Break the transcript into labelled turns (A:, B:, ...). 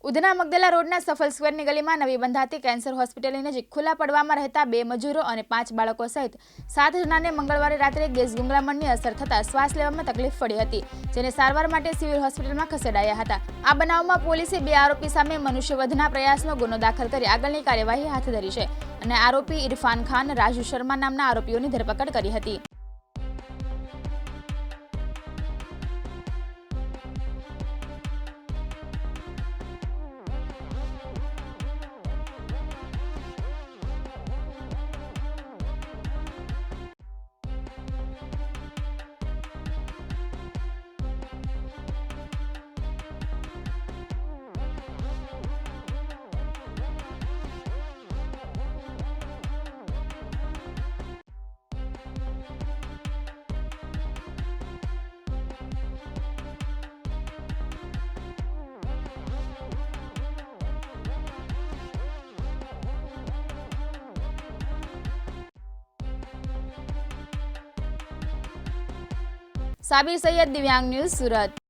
A: ઉધના મગદલા રોડના સફલ સ્ક્વેરની ગલીમાં નવી બંધાતી કેન્સર હોસ્પિટલની નજીક ખુલ્લા પડવામાં રહેતા 2 મજૂરો અને 5 બાળકો સહિત 7 જણાને મંગળવારે રાત્રે ગેસ ગુંગળામણની અસર થતાં શ્વાસ લેવામાં તકલીફ પડી હતી, જેને સારવાર માટે સિવિલ હોસ્પિટલમાં ખસેડાયા હતા। આ બનાવમાં પોલીસે 2 આરોપી સામે મનુષ્યવધના પ્રયાસનો ગુનો દાખલ કરી આગળની કાર્યવાહી હાથ ધરી છે અને આરોપી ઇરફાન ખાન, રાજુ શર્મા નામના આરોપીઓની ધરપકડ કરી હતી। साबिर सैयद, दिव्यांग न्यूज़, सूरत।